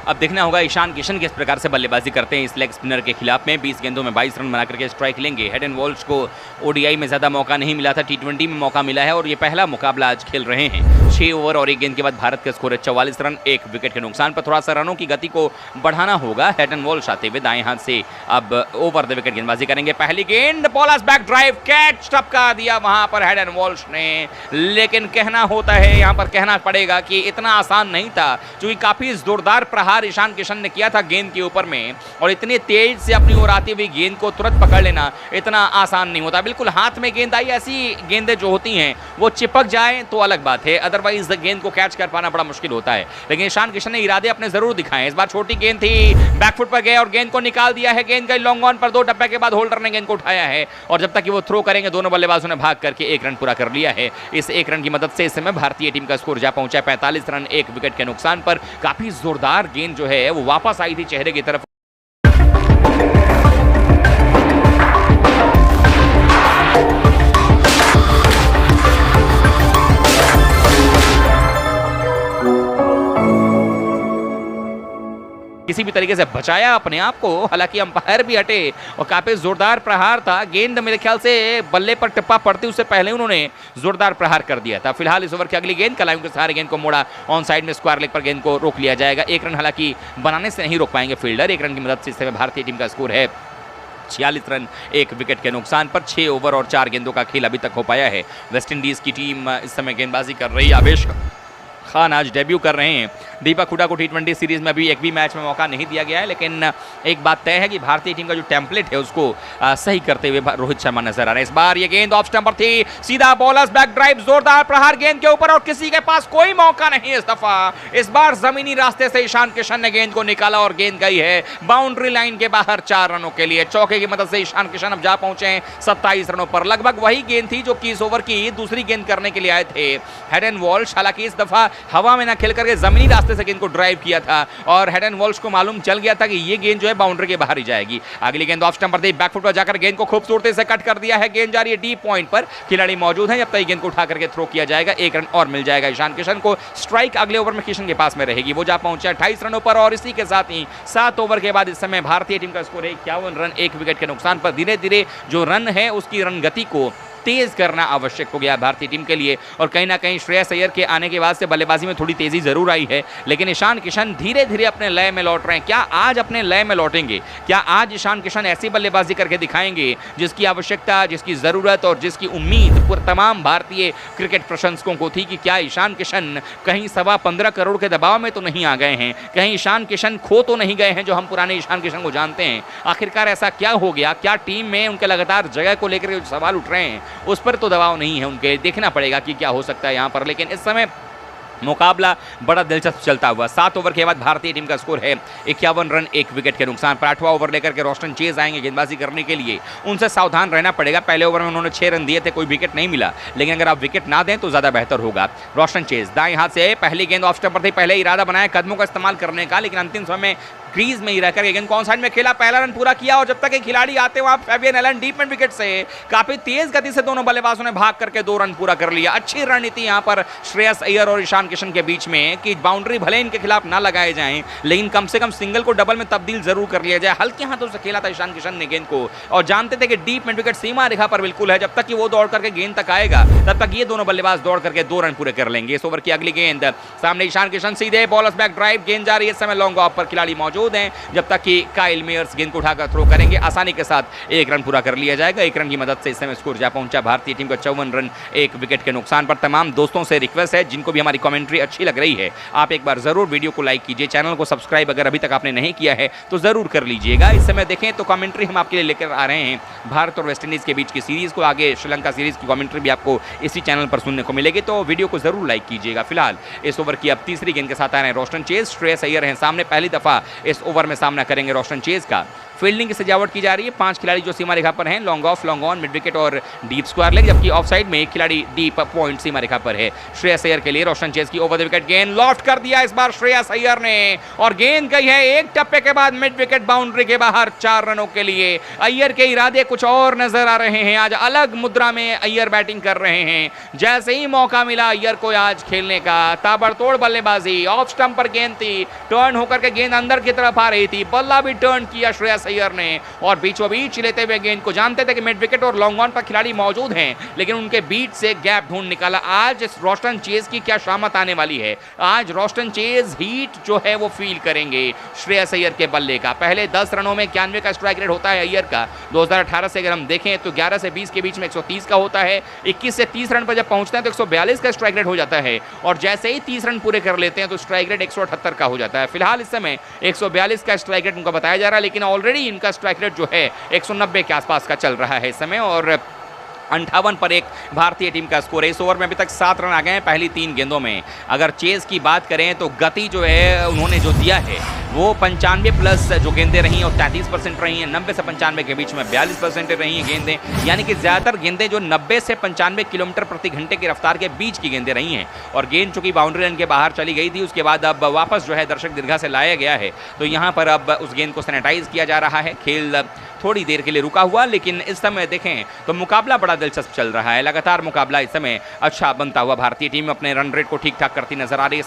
अब देखना होगा ईशान किशन किस प्रकार से बल्लेबाजी करते हैं इस लेग स्पिनर के खिलाफ में। 20 गेंदों में 22 रन बना करके स्ट्राइक लेंगे। हेडन वॉल्श को ओडीआई में ज़्यादा मौका नहीं मिला था, T20 में मौका मिला है और ये पहला मुकाबला आज खेल रहे हैं। 6 ओवर और 1 गेंद के बाद भारत का स्कोर है 44 रन 1 विकेट के नुकसान पर। थोड़ा सा रनों की गति को बढ़ाना होगा। हेडन वॉल्श आते हुए दाएं हाथ से अब ओवर द विकेट गेंदबाजी करेंगे। पहली गेंद बॉलर्स बैक ड्राइव, कैच टपका दिया वहां पर हेडन वॉल्श ने, लेकिन कहना होता है, यहाँ पर कहना पड़ेगा कि इतना आसान नहीं था, क्योंकि काफी जोरदार प्रहार ईशान किशन ने किया था गेंद के ऊपर में और इतने तेज से अपनी ओर आती हुई गेंद को तुरंत पकड़ लेना इतना आसान नहीं होता। बिल्कुल हाथ में गेंद आई, ऐसी गेंदें जो होती हैं वो चिपक जाए तो अलग बात है, अदरवाइज गेंद को कैच कर पाना बड़ा मुश्किल होता है। लेकिन ईशान किशन ने इरादे अपने जरूर दिखाए। इस बार छोटी गेंद थी, बैकफुट पर गए और गेंद को निकाल दिया है। गेंद गई लॉन्ग ऑन पर, 2 टप्पे के बाद होल्डर ने गेंद को उठाया है और जब तक कि वो थ्रो करेंगे दोनों बल्लेबाजों ने भाग करके 1 रन पूरा कर लिया है। इस 1 रन की मदद से इस समय भारतीय टीम का स्कोर जा पहुंचा 45 रन 1 विकेट के नुकसान पर। काफी जोरदार गेंद जो है वो वापस आई थी चेहरे की तरफ। किसी भी तरीके से बचाया अपने आप को, हालांकि अंपायर भी हटे और काफी जोरदार प्रहार था। गेंद मेरे ख्याल से बल्ले पर टिप्पा पड़ती उससे पहले उन्होंने जोरदार प्रहार कर दिया था। फिलहाल इस ओवर की अगली गेंद कलाइयों के सहारे गेंद को मोड़ा, ऑन साइड में स्क्वायर लेग पर गेंद को रोक लिया जाएगा। 1 रन हालांकि बनाने से नहीं रोक पाएंगे फील्डर। 1 रन की मदद से इस समय भारतीय टीम का स्कोर है 46 रन 1 विकेट के नुकसान पर। 6 ओवर और 4 गेंदों का खेल अभी तक हो पाया है। वेस्ट इंडीज की टीम इस समय गेंदबाजी कर रही है। खान आज डेब्यू कर रहे हैं। दीपक हुडा को टी20 सीरीज में अभी एक भी मैच में मौका नहीं दिया गया है, लेकिन एक बात तय है कि भारतीय टीम का जो टेम्पलेट है उसको सही करते हुए रोहित शर्मा नजर आ रहे हैं। इस बार ये गेंद ऑफ स्टंप पर थी, सीधा बॉलर्स बैक ड्राइव, जोरदार प्रहार गेंद के ऊपर और किसी के पास कोई मौका नहीं इस दफा। इस बार जमीनी रास्ते से ईशान किशन ने गेंद को निकाला और गेंद गई है बाउंड्री लाइन के बाहर 4 रनों के लिए। चौके की मदद से ईशान किशन अब जा पहुंचे 27 रनों पर। लगभग वही गेंद थी जो कि इस ओवर की दूसरी गेंद करने के लिए आए थे हेड एंड वॉल्श। हालांकि इस दफा हवा में ना खेल करके जमीनी रास्ते से गेंद को ड्राइव किया था और हेड एंड वॉल्श को मालूम चल गया था कि ये गेंद जो है बाउंड्री के बाहर ही जाएगी। अगली गेंद ऑफ स्टंप पर थी, बैकफुट पर जाकर गेंद को खूबसूरती से कट कर दिया है। गेंद जा रही है डीप पॉइंट पर, खिलाड़ी मौजूद है, जब तक गेंद को उठा करके थ्रो किया जाएगा 1 रन और मिल जाएगा ईशान किशन को। स्ट्राइक अगले ओवर में किशन के पास में रहेगी, वो जा पहुंचा 28 रनों पर और इसी के साथ ही 7 ओवर के बाद इस समय भारतीय टीम का स्कोर है 51 रन 1 विकेट के नुकसान पर। धीरे धीरे जो रन है उसकी रन गति को तेज करना आवश्यक हो गया भारतीय टीम के लिए और कहीं ना कहीं श्रेयस अय्यर के आने के बाद से बल्लेबाजी में थोड़ी तेजी जरूर आई है, लेकिन ईशान किशन धीरे धीरे अपने लय में लौट रहे हैं। क्या आज अपने लय में लौटेंगे? क्या आज ईशान किशन ऐसी बल्लेबाजी करके दिखाएंगे जिसकी आवश्यकता, जिसकी जरूरत और जिसकी उम्मीद पूरे तमाम भारतीय क्रिकेट प्रशंसकों को थी कि क्या ईशान किशन कहीं 15.25 करोड़ के दबाव में तो नहीं आ गए हैं, कहीं ईशान किशन खो तो नहीं गए हैं जो हम पुराने ईशान किशन को जानते हैं? आखिरकार ऐसा क्या हो गया? क्या टीम में उनके लगातार जगह को लेकर जो सवाल उठ रहे हैं उस पर तो दबाव नहीं है उनके? देखना पड़ेगा कि क्या हो सकता है यहाँ पर, लेकिन इस समय मुकाबला बड़ा दिलचस्प चलता हुआ। 7 ओवर के बाद भारतीय टीम का स्कोर है 51 रन 1 विकेट के नुकसान पर। 8वां ओवर लेकर के रोस्टन चेज आएंगे गेंदबाजी करने के लिए, उनसे सावधान रहना पड़ेगा। पहले ओवर में उन्होंने 6 रन दिए थे, कोई विकेट नहीं मिला, लेकिन अगर आप विकेट ना दें तो ज्यादा बेहतर होगा। रोस्टन चेज दाएं हाथ से पहली गेंद ऑफ स्टंप पर थी, पहले इरादा बनाया कदमों का इस्तेमाल करने का, लेकिन अंतिम समय क्रीज में ही रहकर गेंद कौन साइड में खेला, पहला रन पूरा किया और जब तक एक खिलाड़ी आते वहां Fabian Allen deep mid wicket से काफी तेज गति से दोनों बल्लेबाजों ने भाग करके 2 रन पूरा कर लिया। अच्छी रणनीति यहां पर श्रेयस अय्यर और ईशान किशन के बीच में कि बाउंड्री भले इनके खिलाफ ना लगाए जाएं, लेकिन कम से कम सिंगल को डबल में तब्दील जरूर कर लिया जाए। हल्के हाथों से खेला था ईशान किशन ने गेंद को और जानते थे कि डीप मिड विकेट सीमा रेखा पर बिल्कुल है, जब तक कि वो दौड़ करके गेंद तक आएगा तब तक ये दोनों बल्लेबाज दौड़ करके 2 रन पूरे कर लेंगे। इस ओवर की अगली गेंद सामने ईशान किशन सीधे बॉलर्स बैक ड्राइव, गेंद जा रही है, इस समय लॉन्ग ऑफ पर खिलाड़ी मौजूद हैं, जब तक कि काइल मेयर्स गेंद को उठाकर थ्रो करेंगे आसानी के साथ 1 रन पूरा कर लिया जाएगा। 1 रन की मदद से इस समय स्कोर जा पहुंचा भारतीय टीम का 54 रन 1 विकेट के नुकसान पर। तमाम दोस्तों से रिक्वेस्ट है जिनको भी हमारी कमेंट्री अच्छी लग रही है, आप एक बार जरूर वीडियो को लाइक कीजिए, चैनल को सब्सक्राइब अगर अभी तक आपने नहीं किया है तो जरूर कर लीजिएगा। इस समय देखें तो कमेंट्री हम आपके लिए लेकर आ रहे हैं भारत और वेस्टइंडीज के बीच की सीरीज को, आगे श्रीलंका सीरीज की कमेंट्री भी आपको इसी चैनल पर सुनने को मिलेगी, तो वीडियो को जरूर लाइक कीजिएगा। फिलहाल इस ओवर की अब तीसरी गेंद के साथ आ रहे हैं रोस्टन चेज। श्रेयस अय्यर हैं सामने, पहली दफा इस ओवर में सामना करेंगे रोस्टन चेज का। फील्डिंग की सजावट की जा रही है, 5 खिलाड़ी जो सीमा रेखा पर हैं, long off, long on, mid wicket और डीप स्क्वायर लेग, जबकि ऑफ साइड में एक खिलाड़ी डीप पॉइंट सीमा रेखा पर है। श्रेयस अय्यर के लिए रोस्टन चेज की ओवर द विकेट गेंद लॉफ्ट कर दिया इस बार श्रेयस अय्यर ने और गेंद गई है एक टप्पे के बाद मिड विकेट बाउंड्री के बाहर 4 रनों के लिए। अय्यर के इरादे कुछ और नजर आ रहे हैं, आज अलग मुद्रा में अय्यर बैटिंग कर रहे हैं। जैसे ही मौका मिला अय्यर को आज खेलने का, ताबड़तोड़ बल्लेबाजी, ऑफ स्टंप पर गेंद थी, टर्न होकर के गेंद अंदर की तरफ आ रही थी, बल्ला भी टर्न किया श्रेयस अय्यर ने और बीचों बीच लेते हुए गेंद को, जानते थे कि मिड विकेट और लॉन्ग ऑन पर खिलाड़ी मौजूद हैं, लेकिन उनके बीच से गैप ढूंढ निकाला। आज इस रोस्टन चेज की क्या शामत आने वाली है, आज रोस्टन चेज हीट जो है वो फील करेंगे श्रेयस अय्यर के बल्ले का। पहले 10 रनों में 91 का स्ट्राइक रेट होता है अय्यर का, 2018 से अगर हम देखें तो 11 से 20 के बीच में 130 का होता है, 21 से 30 रन पर जब पहुंचते हैं तो 142 का स्ट्राइक रेट हो जाता है और जैसे ही 30 रन पूरे कर लेते हैं तो स्ट्राइक रेट 178 का हो जाता है। फिलहाल इस समय 142 का स्ट्राइक रेट उनका बताया जा रहा है, लेकिन ऑलरेडी इनका स्ट्राइक रेट जो है 190 के आसपास का चल रहा है इस समय और 58 पर 1 भारतीय टीम का स्कोर है। इस ओवर में अभी तक 7 रन आ गए हैं पहली 3 गेंदों में। अगर चेज की बात करें तो गति जो है उन्होंने जो दिया है वो 95 प्लस जो गेंदें रही हैं और 33% रही हैं, 90 से 95 के बीच में 42% रही हैं गेंदें, यानी कि ज़्यादातर गेंदें जो 90 से 95 किलोमीटर प्रति घंटे की रफ्तार के बीच की गेंदें रही हैं और गेंद चूंकि बाउंड्री लाइन के बाहर चली गई थी उसके बाद अब वापस जो है दर्शक दीर्घा से लाया गया है, तो यहाँ पर अब उस गेंद को सैनिटाइज किया जा रहा है। खेल थोड़ी देर के लिए रुका हुआ, लेकिन इस समय देखें तो मुकाबला बड़ा दिलचस्प चल रहा है। लगातार मुकाबला इस समय अच्छा बनता हुआ भारतीय टीम अपने रन रेट को ठीक ठाक करती नजर आ रही है।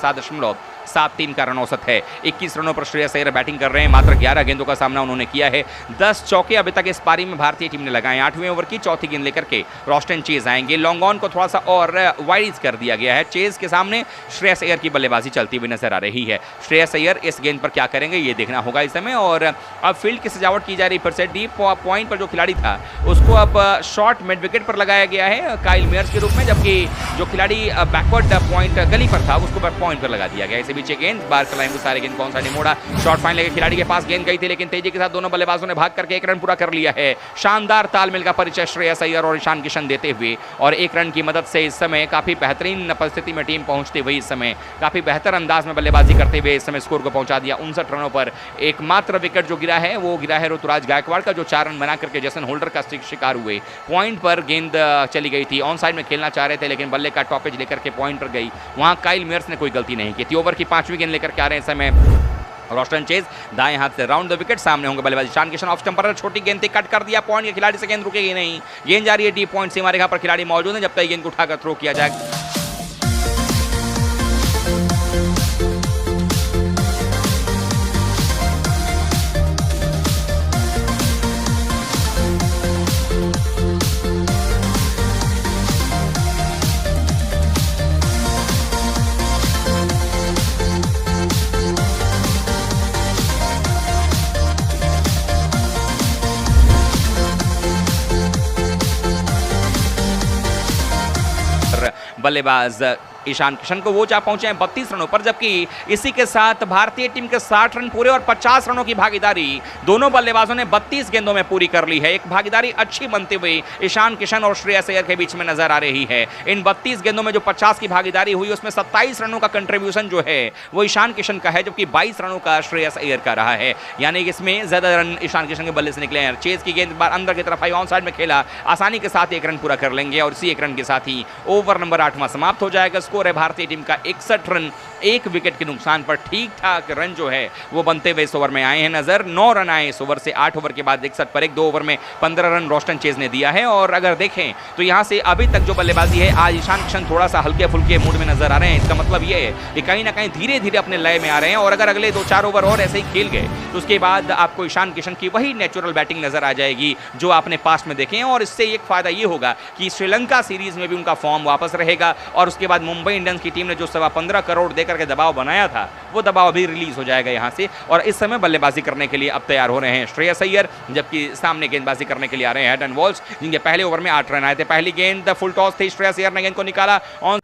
7-3 का रन औसत है। 21 रनों पर श्रेयस अय्यर बैटिंग कर रहे हैं। मात्र 11 गेंदों का सामना उन्होंने किया है। 10 चौके अभी तक इस पारी में भारतीय टीम ने लगाए। 8वें ओवर की चौथी गेंद लेकर के रोस्टन चेज आएंगे। लॉन्ग ऑन को थोड़ा सा और वाइड कर दिया गया है। चेज के सामने श्रेयस अय्यर की बल्लेबाजी चलती हुई नजर आ रही है। श्रेयस अय्यर इस गेंद पर क्या करेंगे ये देखना होगा इस समय। और अब फील्ड की सजावट की जा रही फिर से। डीप पॉइंट पर जो खिलाड़ी था उसको अब शॉर्ट मिड विकेट पर लगाया गया है काइल मेयर्स के रूप में, जबकि जो खिलाड़ी बैकवर्ड पॉइंट गली पर था उसको पॉइंट पर लगा दिया गया। इसी बीच गेंद बार फ्लाइंग सारे गेंद कौन सा नहीं मोड़ा। शॉर्ट फाइन लेकर खिलाड़ी के पास गेंद गई थी, लेकिन तेजी के साथ दोनों बल्लेबाजों ने भाग करके 1 रन पूरा कर लिया है। शानदार तालमेल का परिचय श्रेयस अय्यर और ईशान किशन देते हुए और 1 रन की मदद से इस समय काफी बेहतरीन परिस्थिति में टीम पहुंचती हुई इस समय काफी बेहतर अंदाज में बल्लेबाजी करते हुए इस समय स्कोर को पहुंचा दिया। 59 रनों पर एकमात्र विकेट जो गिरा है वो गिरा है ऋतुराज गायकवाड़ का, जो 4 रन बना करके जैसन होल्डर का शिकार हुए। पॉइंट पर गेंद चली गई थी, ऑन साइड में खेलना चाह रहे थे लेकिन बल्ले का टॉपेज लेकर के पॉइंट पर गई। वहां काइल मेयर्स ने कोई गलती नहीं की थी। ओवर की 5वीं गेंद लेकर के आ रहे हैं इस समय रोस्टन चेज। दाएं हाथ से राउंड द विकेट, सामने होंगे बल्लेबाज ईशान किशन। ऑफ स्टंपर छोटी गेंद थी, कट कर दिया पॉइंट के खिलाड़ी से, गेंद रुकेगी नहीं। गेंद जा रही है डीप पॉइंट सीमा रेखा पर, खिलाड़ी मौजूद है जब तक गेंद को उठाकर थ्रो किया जाए। बल्लेबाज ईशान किशन को वो जा पहुंचे हैं 32 रनों पर, जबकि इसी के साथ भारतीय टीम के 60 रन पूरे और 50 रनों की भागीदारी दोनों बल्लेबाजों ने 32 गेंदों में पूरी कर ली है। एक भागीदारी अच्छी बनती हुई ईशान किशन और श्रेयस अय्यर के बीच में नजर आ रही है। इन 32 गेंदों में जो 50 की भागीदारी हुई उसमें 27 रनों का कंट्रीब्यूशन जो है वो ईशान किशन का है, जबकि 22 रनों का श्रेयस अय्यर का रहा है। यानी कि इसमें ज्यादा रन ईशान किशन के बल्ले से निकले हैं। चेज की गेंद बार अंदर की तरफ आई, ऑन साइड में खेला, आसानी के साथ 1 रन पूरा कर लेंगे और इसी 1 रन के साथ ही ओवर नंबर 8वां समाप्त हो जाएगा। स्कोर है भारतीय टीम का 61 रन, 1 विकेट के नुकसान पर ठीक ठाक रन जो है वो बनते हुए इस ओवर में आए हैं नजर। 9 रन आए इस ओवर से। 8 ओवर के बाद 61 पर 2 ओवर में 15 रन रोस्टन चेज ने दिया है। और अगर देखें तो यहां से अभी तक जो बल्लेबाजी है, आज ईशान किशन थोड़ा सा हल्के फुल्के मूड में नजर आ रहे हैं। इसका मतलब ये है कि कहीं ना कहीं धीरे धीरे अपने लय में आ रहे हैं और अगर अगले 2-4 ओवर और ऐसे ही खेल गए तो उसके बाद आपको ईशान किशन की वही नेचुरल बैटिंग नजर आ जाएगी जो आपने पास्ट में देखे हैं। और इससे एक फायदा ये होगा कि श्रीलंका सीरीज में भी उनका फॉर्म वापस रहेगा और उसके बाद मुंबई इंडियंस की टीम ने जो 15.25 करोड़ देकर के दबाव बनाया था वो दबाव अभी रिलीज हो जाएगा यहां से। और इस समय बल्लेबाजी करने के लिए अब तैयार हो रहे हैं श्रेयस अय्यर, जबकि सामने गेंदबाजी करने के लिए आ रहे हैं हेड एंड वॉल्स, जिनके पहले ओवर में 8 रन आए थे। पहली गेंद फुल टॉस थी, श्रेयस अय्यर ने गेंद को निकाला ऑन